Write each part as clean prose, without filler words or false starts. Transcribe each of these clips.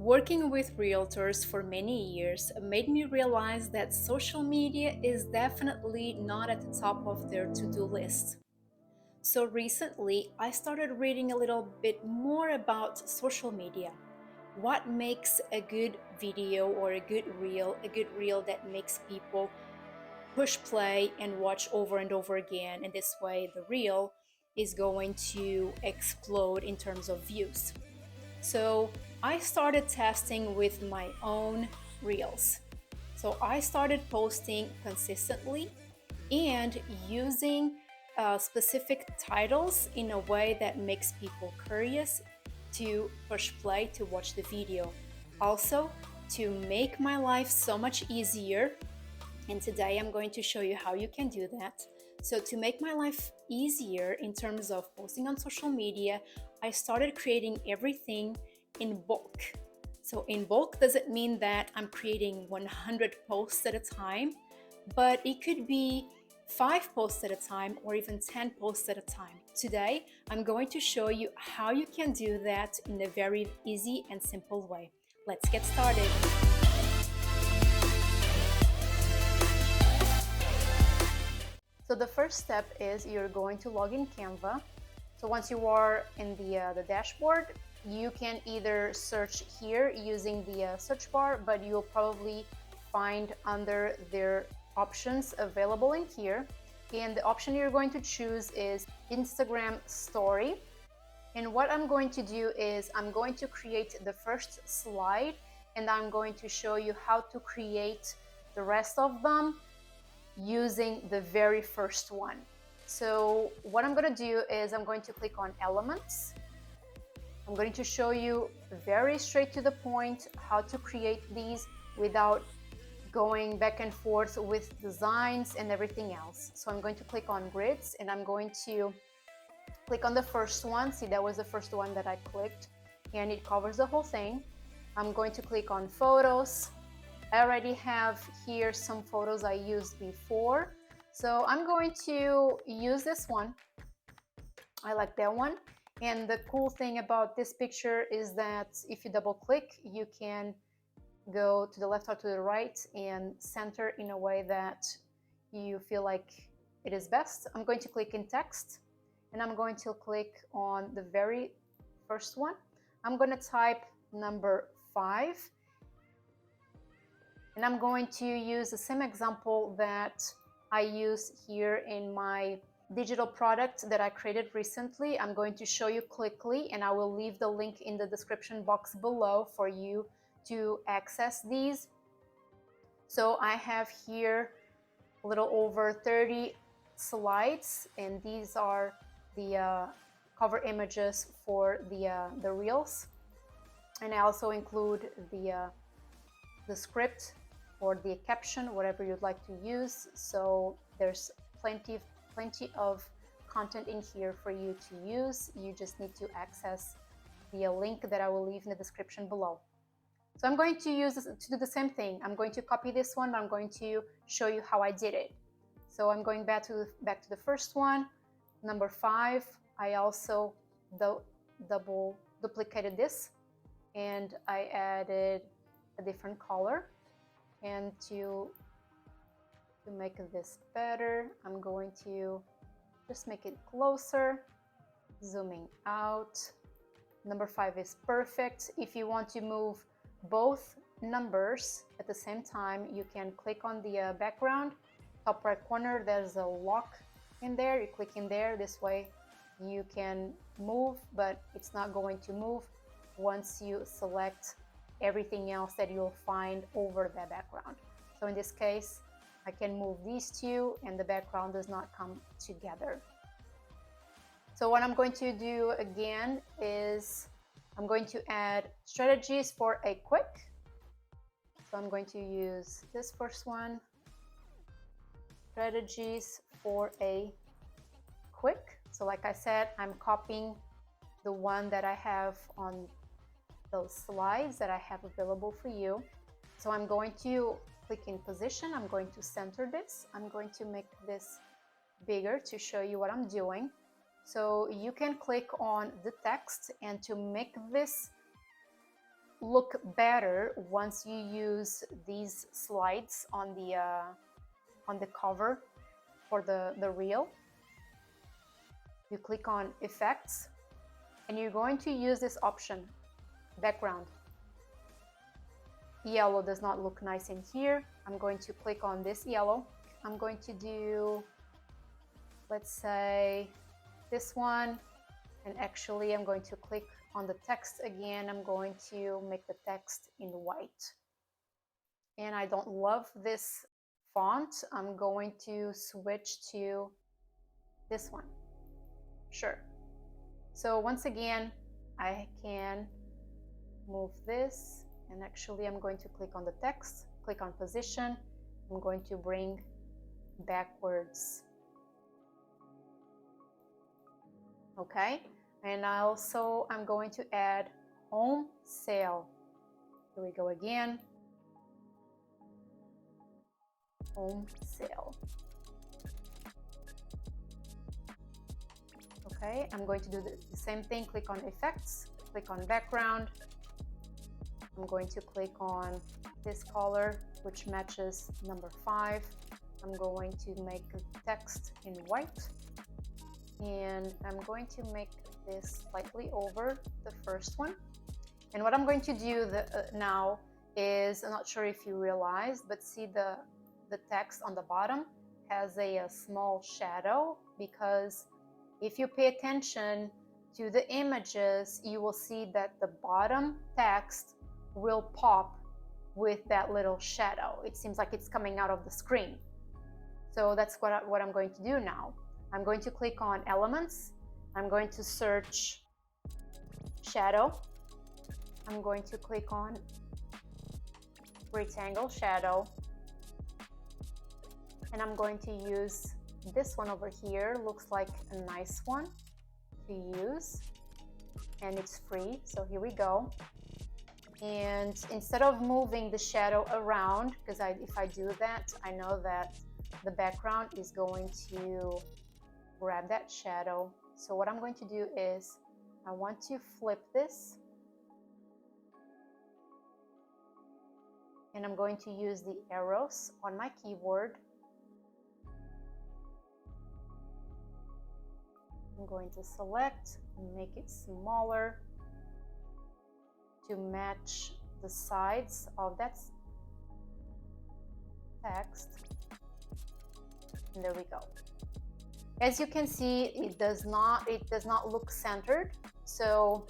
Working with realtors for many years made me realize that social media is definitely not at the top of their to-do list. So recently, I started reading a little bit more about social media. What makes a good video or a good reel that makes people push play and watch over and over again. And this way, the reel is going to explode in terms of views. So I started testing with my own reels. So I started posting consistently and using specific titles in a way that makes people curious to push play to watch the video. Also, to make my life so much easier, and today I'm going to show you how you can do that. So to make my life easier in terms of posting on social media, I started creating everything in bulk. So in bulk doesn't mean that I'm creating 100 posts at a time, but it could be 5 posts at a time or even 10 posts at a time. Today, I'm going to show you how you can do that in a very easy and simple way. Let's get started. So the first step is you're going to log in Canva. So once you are in the dashboard, you can either search here using the search bar, but you'll probably find under their options available in here. And the option you're going to choose is Instagram Story. And what I'm going to do is I'm going to create the first slide, and I'm going to show you how to create the rest of them using the very first one. So what I'm going to do is I'm going to click on Elements. I'm going to show you very straight to the point how to create these without going back and forth with designs and everything else. So I'm going to click on Grids, and I'm going to click on the first one. See, that was the first one that I clicked, and it covers the whole thing. I'm going to click on Photos. I already have here some photos I used before, so I'm going to use this one. I like that one. And the cool thing about this picture is that if you double click, you can go to the left or to the right and center in a way that you feel like it is best. I'm going to click in text, and I'm going to click on the very first one. I'm going to type number 5. And I'm going to use the same example that I use here in my digital product that I created recently. I'm going to show you quickly, and I will leave the link in the description box below for you to access these. So I have here a little over 30 slides, and these are the cover images for the reels. And I also include the script or the caption, whatever you'd like to use. So there's plenty of content in here for you to use. You just need to access the link that I will leave in the description below. So I'm going to use this to do the same thing. I'm going to copy this one, but I'm going to show you how I did it. So I'm going back to the first one, number 5. I also duplicated this, and I added a different color. And to make this better, I'm going to just make it closer, zooming out. Number 5 is perfect. If you want to move both numbers at the same time, you can click on the background, top right corner, there's a lock in there. You click in there, this way you can move, but it's not going to move once you select everything else that you'll find over the background. So in this case, I can move these two and the background does not come together. So what I'm going to do again is I'm going to add strategies for a quick. So I'm going to use this first one, strategies for a quick. So like I said, I'm copying the one that I have on those slides that I have available for you. So I'm going to click in position. I'm going to center this. I'm going to make this bigger to show you what I'm doing. So you can click on the text, and to make this look better once you use these slides on the cover for the reel. You click on effects and you're going to use this option, background. Yellow does not look nice in here. I'm going to click on this yellow. I'm going to do, let's say, this one. And actually, I'm going to click on the text again. I'm going to make the text in white. And I don't love this font. I'm going to switch to this one. Sure. So once again, I can move this. And actually, I'm going to click on the text, click on position. I'm going to bring backwards. Okay, and also I'm going to add home sale. Here we go again. Home sale. Okay, I'm going to do the same thing. Click on effects, click on background. I'm going to click on this color, which matches number 5. I'm going to make the text in white. And I'm going to make this slightly over the first one. And what I'm going to do now is, I'm not sure if you realized, but see the text on the bottom has a small shadow, because if you pay attention to the images, you will see that the bottom text will pop with that little shadow. It seems like it's coming out of the screen. So that's what I'm going to do now. I'm going to click on elements. I'm going to search shadow. I'm going to click on rectangle shadow. And I'm going to use this one over here. Looks like a nice one to use. And it's free, so here we go. And instead of moving the shadow around, because if I do that, I know that the background is going to grab that shadow. So what I'm going to do is I want to flip this, and I'm going to use the arrows on my keyboard. I'm going to select and make it smaller to match the sides of that text. And there we go. As you can see, it does not look centered. So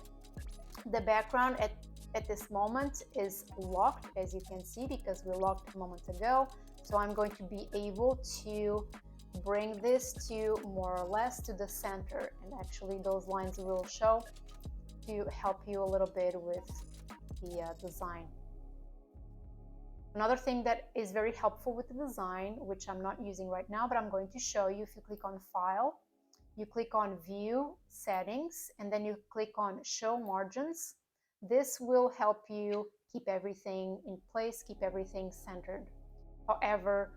the background at this moment is locked, as you can see, because we locked a moment ago. So I'm going to be able to bring this to more or less to the center, and actually those lines will show to help you a little bit with the design. Another thing that is very helpful with the design, which I'm not using right now, but I'm going to show you, if you click on File, you click on View Settings, and then you click on Show Margins. This will help you keep everything in place, keep everything centered. However,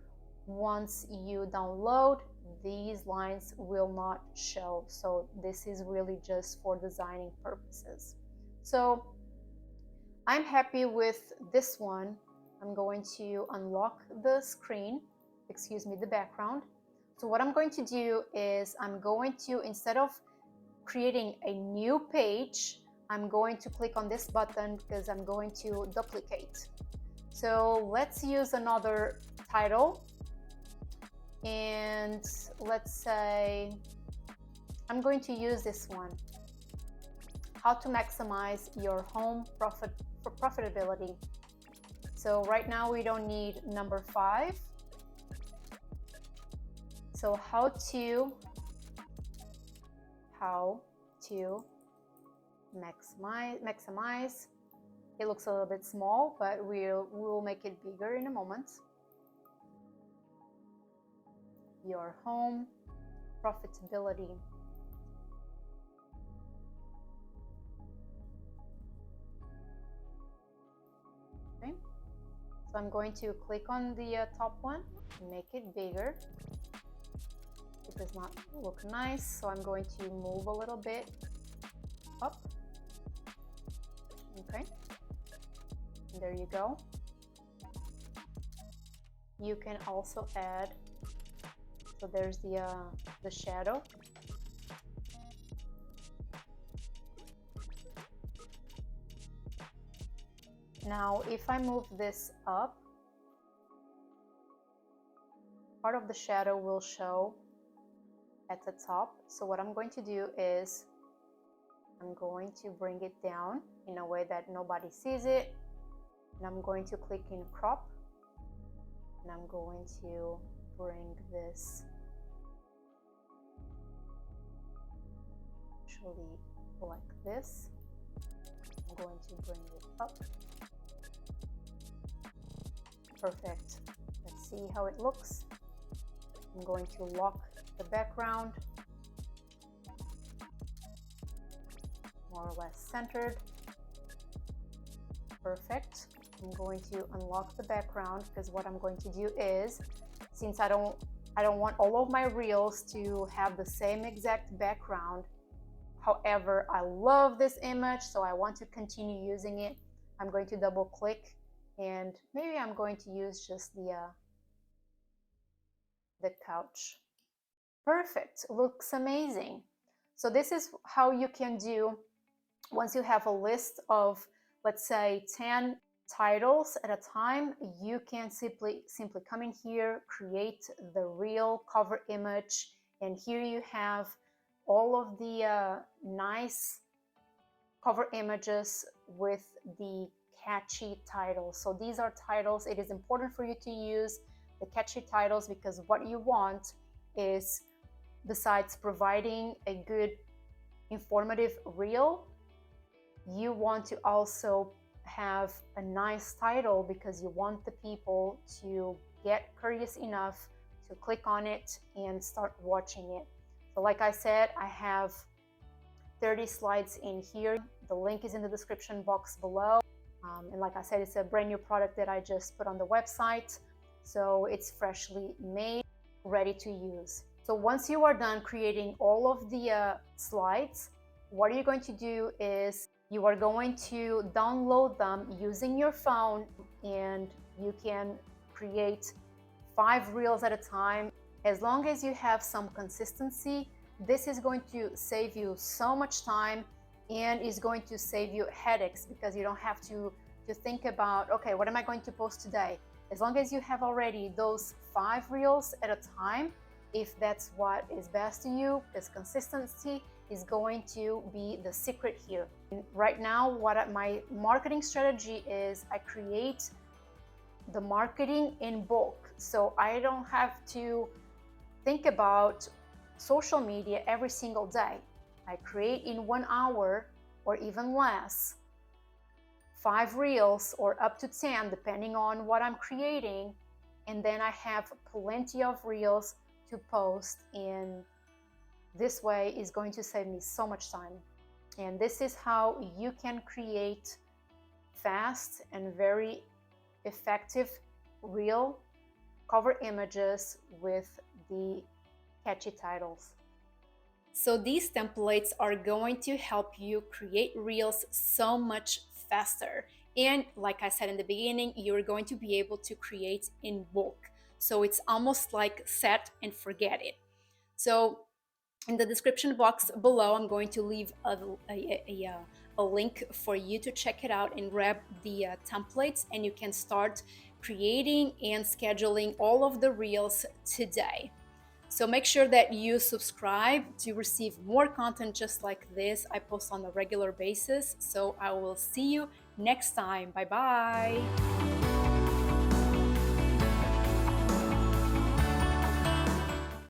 once you download, these lines will not show. So this is really just for designing purposes. So I'm happy with this one. I'm going to unlock the screen, excuse me, the background. So what I'm going to do is I'm going to, instead of creating a new page, I'm going to click on this button because I'm going to duplicate. So let's use another title. And let's say I'm going to use this one. How to maximize your home profitability. So right now we don't need number 5. So how to maximize. It looks a little bit small, but we'll make it bigger in a moment. Your home profitability. Okay. So I'm going to click on the top one, make it bigger. It does not look nice, so I'm going to move a little bit up. Okay. There you go. You can also add, so there's the shadow. Now, if I move this up, part of the shadow will show at the top. So what I'm going to do is I'm going to bring it down in a way that nobody sees it. And I'm going to click in crop. And I'm going to bring this actually like this. I'm going to bring it up. Perfect. Let's see how it looks. I'm going to lock the background, more or less centered. Perfect. I'm going to unlock the background because what I'm going to do is, since I don't want all of my reels to have the same exact background. However, I love this image, so I want to continue using it. I'm going to double click, and maybe I'm going to use just the couch. Perfect. Looks amazing. So this is how you can do once you have a list of, let's say, 10 titles at a time. You can simply come in here, create the reel cover image, and here you have all of the nice cover images with the catchy titles. So these are titles. It is important for you to use the catchy titles because what you want is, besides providing a good informative reel, you want to also have a nice title because you want the people to get curious enough to click on it and start watching it. So like I said, I have 30 slides in here. The link is in the description box below. And like I said, it's a brand new product that I just put on the website. So it's freshly made, ready to use. So once you are done creating all of the slides, what you're going to do is you are going to download them using your phone, and you can create 5 reels at a time. As long as you have some consistency, this is going to save you so much time and is going to save you headaches because you don't have to think about, okay, what am I going to post today? As long as you have already those 5 reels at a time, if that's what is best to you, because consistency is going to be the secret here. And right now, my marketing strategy is, I create the marketing in bulk. So I don't have to think about social media every single day. I create in 1 hour or even less 5 reels or up to 10 depending on what I'm creating, and then I have plenty of reels to post, and this way is going to save me so much time. And this is how you can create fast and very effective reel cover images with the catchy titles. So these templates are going to help you create reels so much faster. And like I said in the beginning, you're going to be able to create in bulk. So it's almost like set and forget it. So in the description box below, I'm going to leave a link for you to check it out and grab the templates, and you can start creating and scheduling all of the reels today. So make sure that you subscribe to receive more content just like this. I post on a regular basis. So I will see you next time. Bye bye.